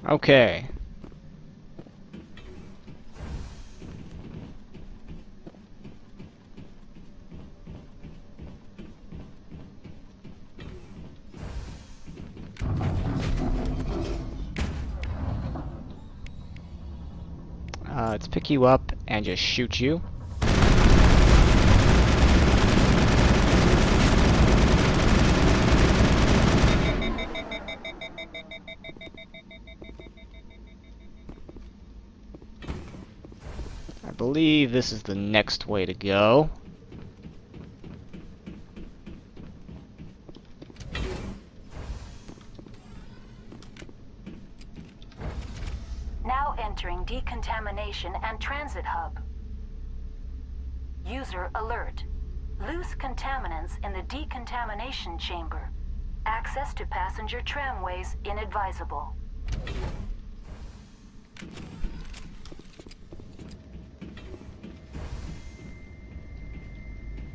Okay. Let's pick you up and just shoot you. I believe this is the next way to go. Now entering decontamination and transit hub. User alert. Loose contaminants in the decontamination chamber. Access to passenger tramways inadvisable.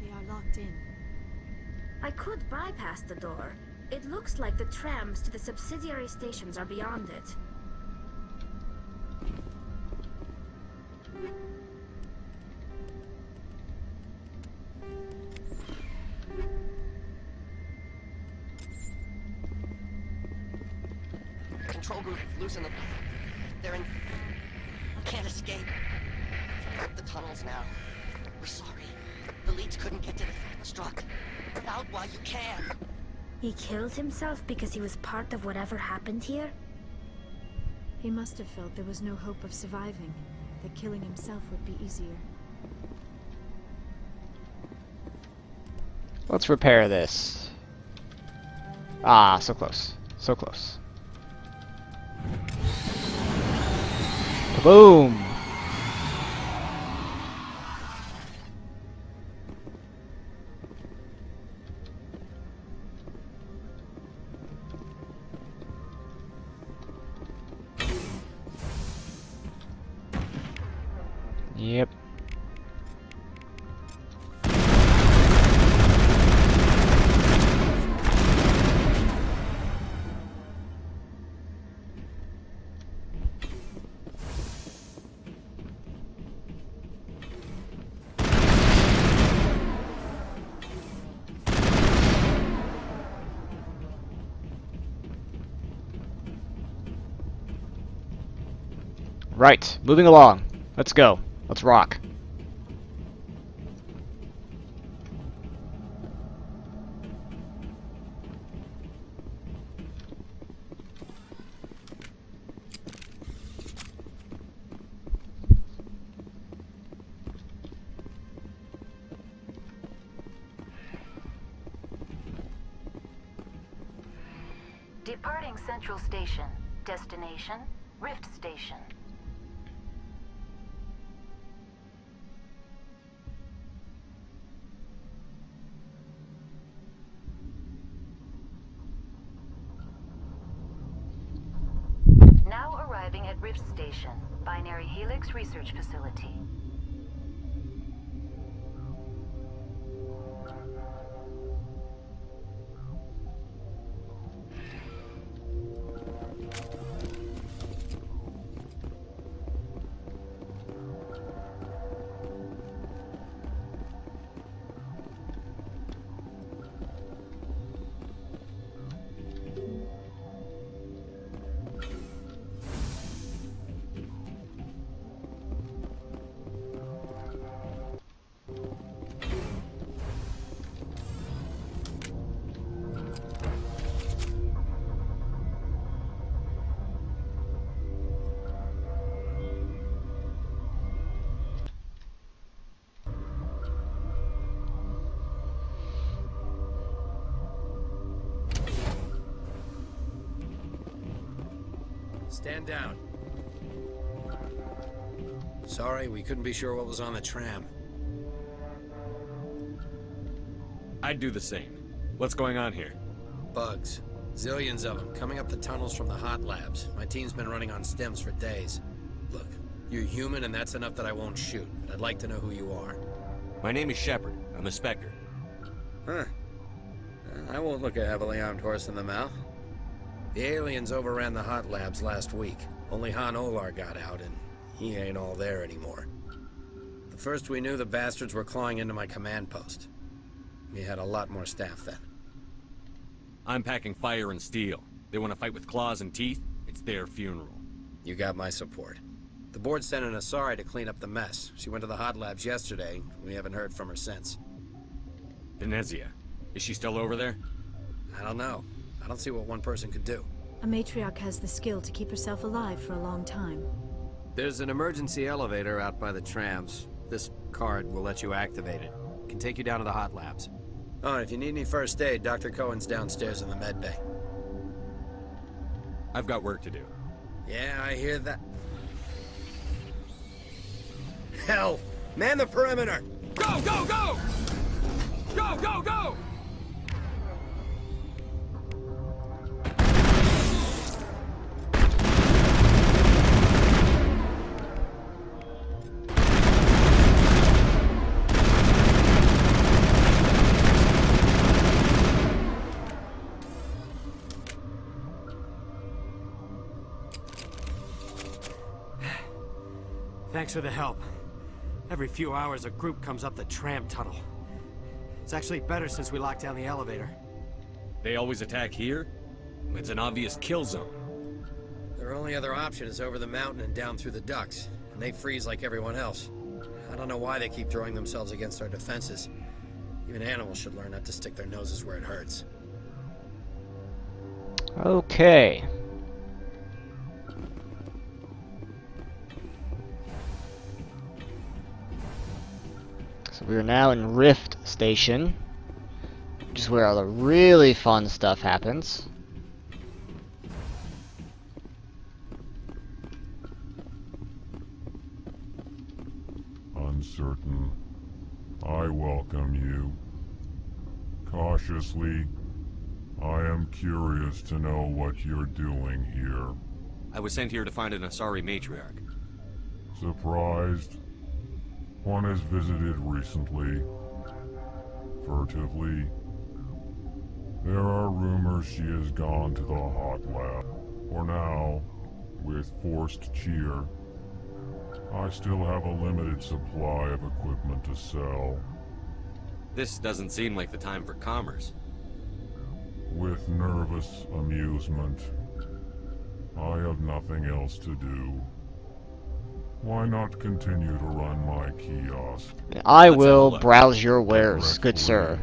They are locked in. I could bypass the door. It looks like the trams to the subsidiary stations are beyond it. Control group, loosen them. They're in... Can't escape. The tunnels now. We're sorry. The leads couldn't get to the struck. Out while you can. He killed himself because he was part of whatever happened here? He must have felt there was no hope of surviving, that killing himself would be easier. Let's repair this. Ah, so close. So close. Boom! Yep. Right, moving along. Let's go. Let's rock. Departing Central Station. Destination, Rift Station. Now arriving at Rift Station, Binary Helix Research Facility. Stand down. Sorry, we couldn't be sure what was on the tram. I'd do the same. What's going on here? Bugs. Zillions of them, coming up the tunnels from the hot labs. My team's been running on stems for days. Look, you're human and that's enough that I won't shoot, but I'd like to know who you are. My name is Shepard. I'm a Spectre. Huh. I won't look a heavily armed horse in the mouth. The aliens overran the hot labs last week. Only Han Olar got out, and he ain't all there anymore. The first we knew, the bastards were clawing into my command post. We had a lot more staff then. I'm packing fire and steel. They want to fight with claws and teeth? It's their funeral. You got my support. The board sent an Asari to clean up the mess. She went to the hot labs yesterday. We haven't heard from her since. Venezia. Is she still over there? I don't know. I don't see what one person could do. A matriarch has the skill to keep herself alive for a long time. There's an emergency elevator out by the trams. This card will let you activate it. It can take you down to the hot labs. Oh, and if you need any first aid, Dr. Cohen's downstairs in the med bay. I've got work to do. Yeah, I hear that. Hell! Man the perimeter! Go, go, go! Go, go, go! Thanks for the help. Every few hours, a group comes up the tram tunnel. It's actually better since we locked down the elevator. They always attack here? It's an obvious kill zone. Their only other option is over the mountain and down through the ducts, and they freeze like everyone else. I don't know why they keep throwing themselves against our defenses. Even animals should learn not to stick their noses where it hurts. Okay. So we are now in Rift Station, which is where all the really fun stuff happens. Uncertain. I welcome you. Cautiously, I am curious to know what you're doing here. I was sent here to find an Asari matriarch. Surprised? One has visited recently. Furtively. There are rumors she has gone to the hot lab. For now, with forced cheer, I still have a limited supply of equipment to sell. This doesn't seem like the time for commerce. With nervous amusement. I have nothing else to do. Why not continue to run my kiosk? I will browse your wares, good sir.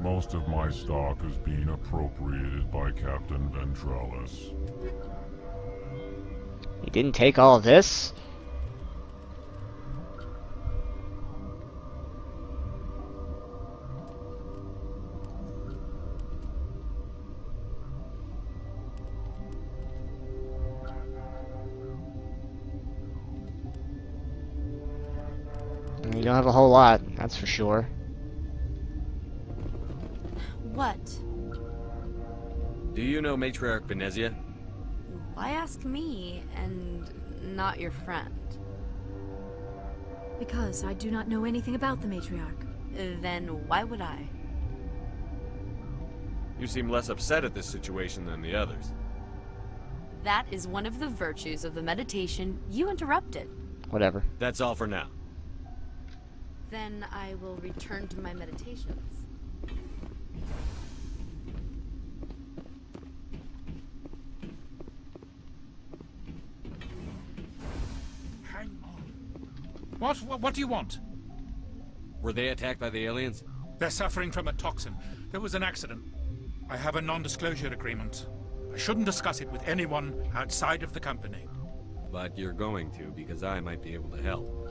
Most of my stock is being appropriated by Captain Ventrellis. You didn't take all of this? You don't have a whole lot, that's for sure. What? Do you know Matriarch Venezia? Why ask me and not your friend? Because I do not know anything about the matriarch. Then why would I? You seem less upset at this situation than the others. That is one of the virtues of the meditation you interrupted. Whatever. That's all for now. Then I will return to my meditations. Hang on. What do you want? Were they attacked by the aliens? They're suffering from a toxin. There was an accident. I have a non-disclosure agreement. I shouldn't discuss it with anyone outside of the company. But you're going to, because I might be able to help.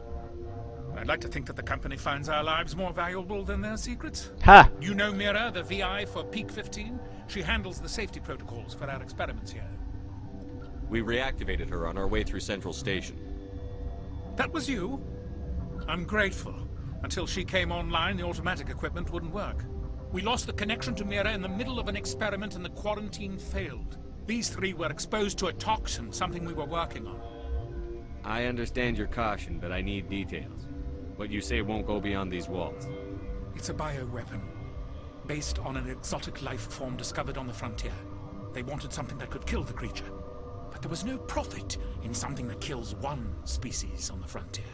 I'd like to think that the company finds our lives more valuable than their secrets. Ha! You know Mira, the VI for Peak 15? She handles the safety protocols for our experiments here. We reactivated her on our way through Central Station. That was you? I'm grateful. Until she came online, the automatic equipment wouldn't work. We lost the connection to Mira in the middle of an experiment and the quarantine failed. These three were exposed to a toxin, something we were working on. I understand your caution, but I need details. What you say won't go beyond these walls. It's a bioweapon, based on an exotic life form discovered on the frontier. They wanted something that could kill the creature. But there was no profit in something that kills one species on the frontier.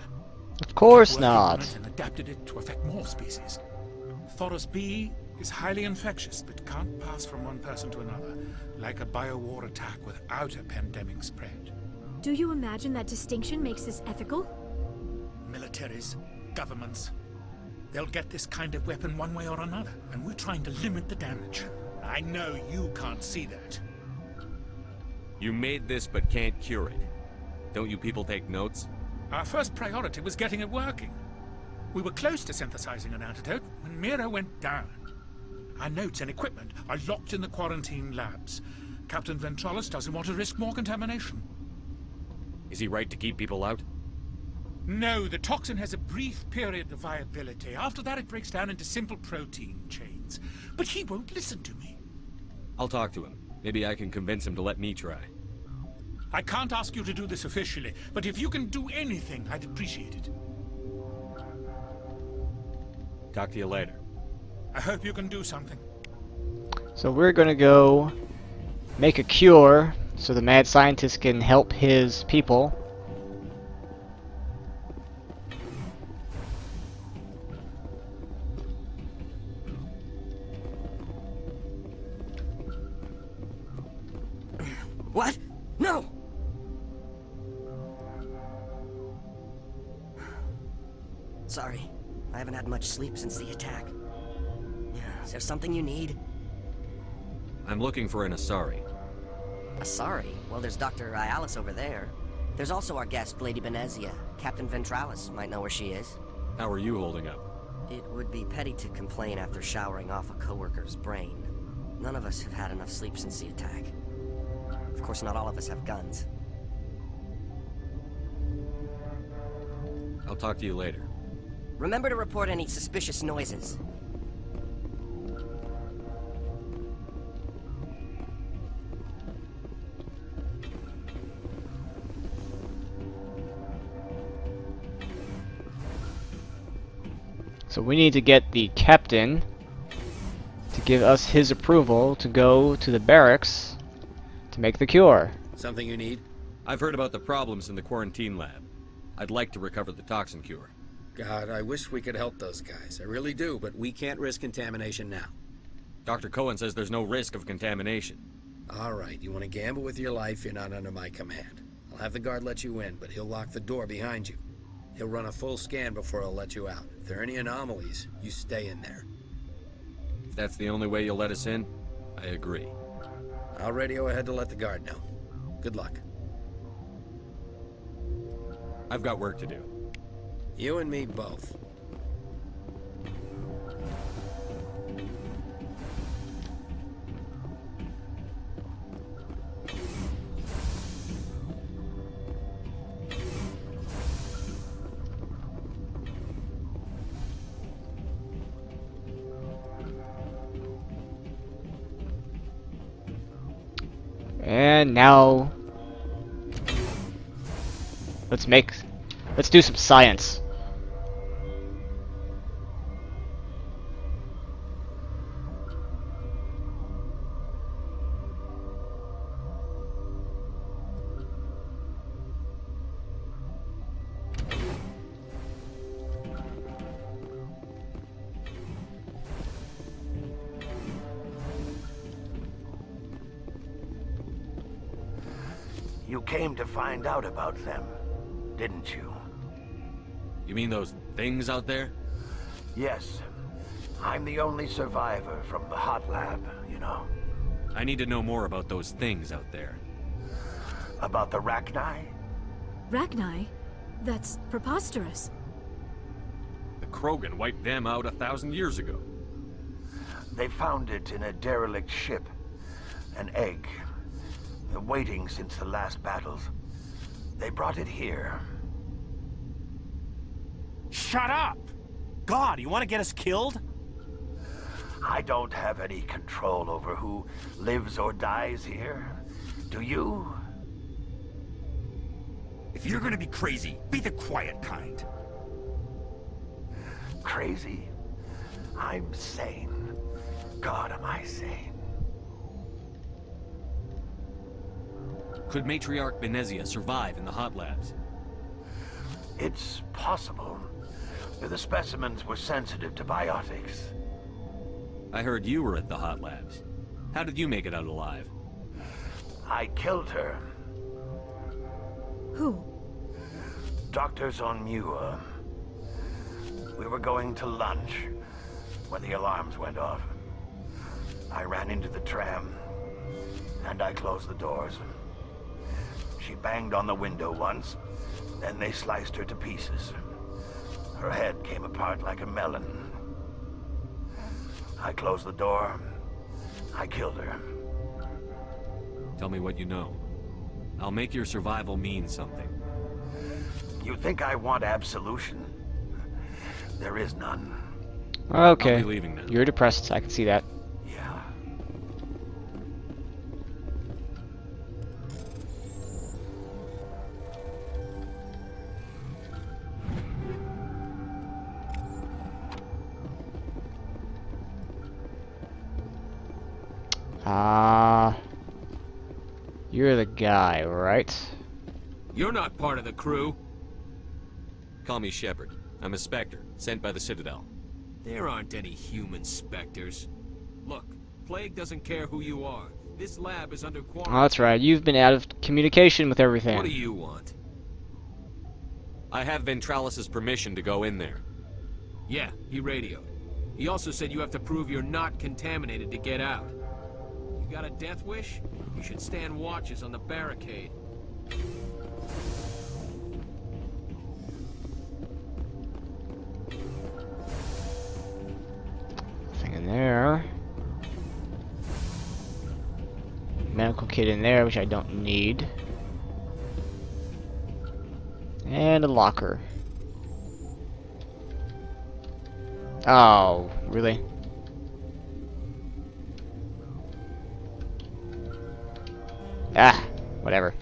Of course They kept working on not. it and adapted it to affect more species. Thoros B is highly infectious, but can't pass from one person to another, like a biowar attack without a pandemic spread. Do you imagine that distinction makes this ethical? Militaries, governments, they'll get this kind of weapon one way or another, and we're trying to limit the damage. I know you can't see that. You made this but can't cure it. Don't you people take notes? Our first priority was getting it working. We were close to synthesizing an antidote when Mira went down. Our notes and equipment are locked in the quarantine labs. Captain Ventralis doesn't want to risk more contamination. Is he right to keep people out? No, the toxin has a brief period of viability. After that, it breaks down into simple protein chains. But he won't listen to me. I'll talk to him. Maybe I can convince him to let me try. I can't ask you to do this officially, but if you can do anything, I'd appreciate it. Talk to you later. I hope you can do something. So we're gonna go make a cure so the mad scientist can help his people. What? No! Sorry. I haven't had much sleep since the attack. Yeah, is there something you need? I'm looking for an Asari. Asari? Well, there's Dr. Ayalis over there. There's also our guest, Lady Benezia. Captain Ventralis might know where she is. How are you holding up? It would be petty to complain after showering off a coworker's brain. None of us have had enough sleep since the attack. Of course, not all of us have guns. I'll talk to you later. Remember to report any suspicious noises. So we need to get the captain to give us his approval to go to the barracks to make the cure. Something you need? I've heard about the problems in the quarantine lab. I'd like to recover the toxin cure. God, I wish we could help those guys. I really do, but we can't risk contamination now. Dr. Cohen says there's no risk of contamination. All right, you want to gamble with your life, you're not under my command. I'll have the guard let you in, but he'll lock the door behind you. He'll run a full scan before he'll let you out. If there are any anomalies, you stay in there. If that's the only way you'll let us in, I agree. I'll radio ahead to let the guard know. Good luck. I've got work to do. You and me both. And now let's do some science. You came to find out about them, didn't you? You mean those things out there? Yes. I'm the only survivor from the hot lab, you know. I need to know more about those things out there. About the Rachni? Rachni? That's preposterous. The Krogan wiped them out 1,000 years ago. They found it in a derelict ship. An egg. Waiting since the last battles. They brought it here. Shut up! God, you want to get us killed? I don't have any control over who lives or dies here. Do you? If you're gonna be crazy, be the quiet kind. Crazy? I'm sane. God, am I sane. Could Matriarch Benezia survive in the hot labs? It's possible. The specimens were sensitive to biotics. I heard you were at the hot labs. How did you make it out alive? I killed her. Who? Doctors on Muir. We were going to lunch when the alarms went off. I ran into the tram, and I closed the doors. She banged on the window once, then they sliced her to pieces. Her head came apart like a melon. I closed the door. I killed her. Tell me what you know. I'll make your survival mean something. You think I want absolution? There is none. Okay. I'll be leaving now. You're depressed. I can see that. Yeah. You're the guy, right? You're not part of the crew. Call me Shepard. I'm a Spectre, sent by the Citadel. There aren't any human specters. Look, Plague doesn't care who you are. This lab is under quarantine. Oh, that's right. You've been out of communication with everything. What do you want? I have Ventralis's permission to go in there. Yeah, he radioed. He also said you have to prove you're not contaminated to get out. You got a death wish? You should stand watches on the barricade. Nothing in there. Medical kit in there, which I don't need. And a locker. Oh, really? Ah, whatever.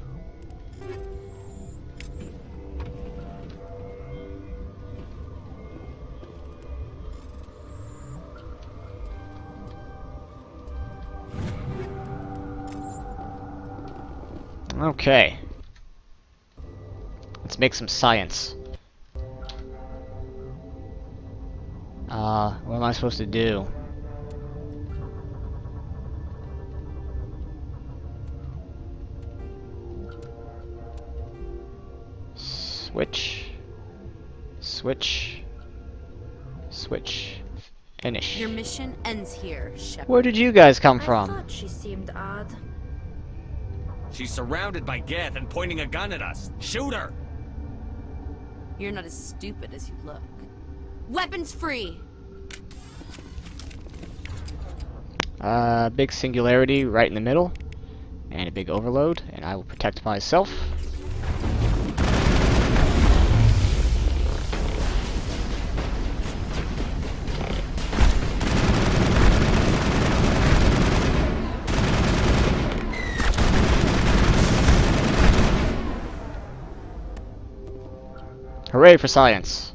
Okay. Let's make some science. What am I supposed to do? Switch. Switch. Switch. Finish. Your mission ends here, Shepard. Where did you guys come I from? thought she seemed odd. She's surrounded by Geth and pointing a gun at us. Shoot her! You're not as stupid as you look. Weapons free! Big singularity right in the middle. And a big overload. And I will protect myself. Hooray for science.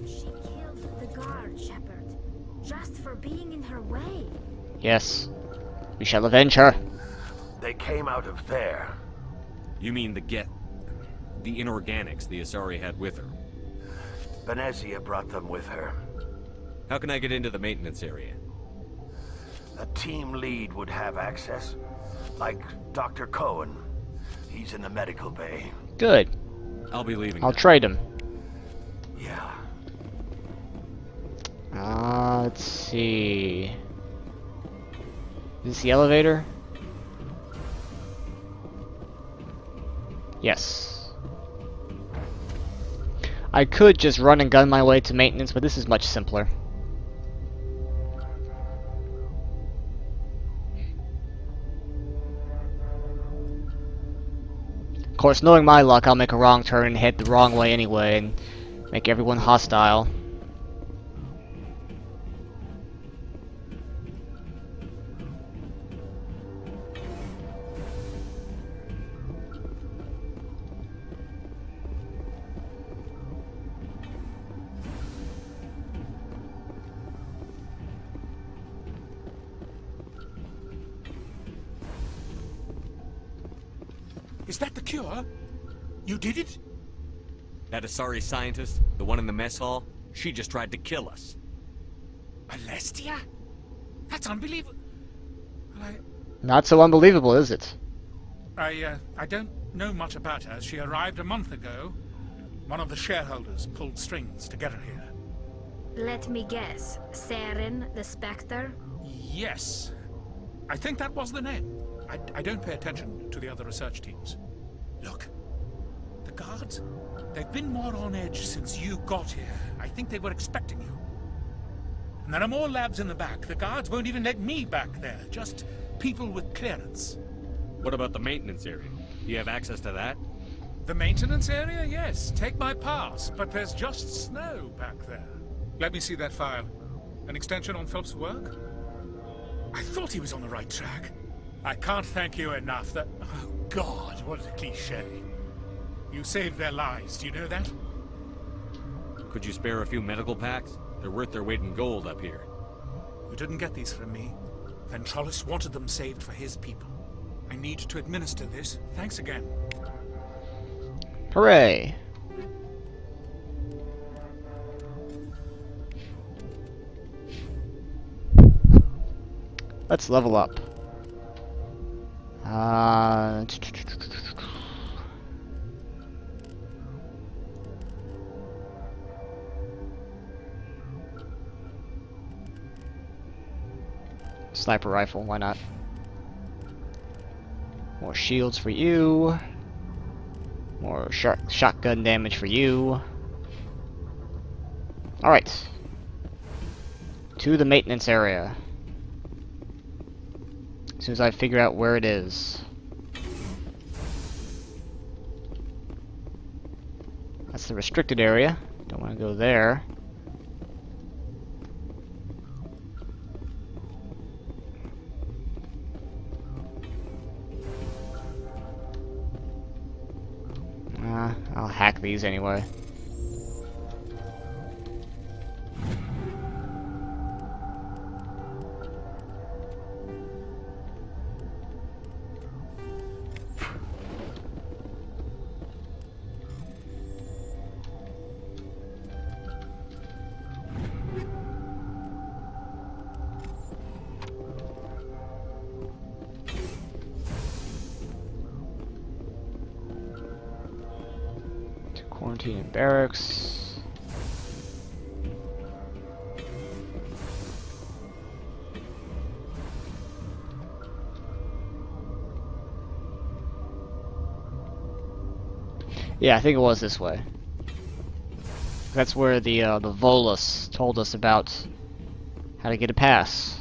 She killed the guard, Shepard, just for being in her way. Yes. We shall avenge her. They came out of there. You mean the Geth... the inorganics the Asari had with her? Benezia brought them with her. How can I get into the maintenance area? A team lead would have access, like Dr. Cohen. He's in the medical bay. Good. I'll be leaving. I'll trade him. Yeah. Let's see. Is this the elevator? Yes. I could just run and gun my way to maintenance, but this is much simpler. Of course, knowing my luck, I'll make a wrong turn and head the wrong way anyway, and make everyone hostile. Is that the cure? You did it? That Asari scientist, the one in the mess hall, she just tried to kill us. Alestia? That's unbelievable. Well, Not so unbelievable, is it? I don't know much about her. She arrived a month ago. One of the shareholders pulled strings to get her here. Let me guess. Saren, the Spectre? Yes. I think that was the name. I don't pay attention to the other research teams. Look, the guards, they've been more on edge since you got here. I think they were expecting you. And there are more labs in the back. The guards won't even let me back there. Just people with clearance. What about the maintenance area? Do you have access to that? The maintenance area? Yes. Take my pass. But there's just snow back there. Let me see that file. An extension on Phelps' work? I thought he was on the right track. I can't thank you enough. That... Oh, God, what a cliché. You saved their lives. Do you know that? Could you spare a few medical packs? They're worth their weight in gold up here. You didn't get these from me. Ventrollis wanted them saved for his people. I need to administer this. Thanks again. Hooray! Let's level up. Sniper rifle, why not? More shields for you. More shotgun damage for you. Alright. To the maintenance area. As soon as I figure out where it is. That's the restricted area. Don't want to go there. I'll hack these anyway. Quarantine in barracks. Yeah, I think it was this way. That's where the Volus told us about how to get a pass.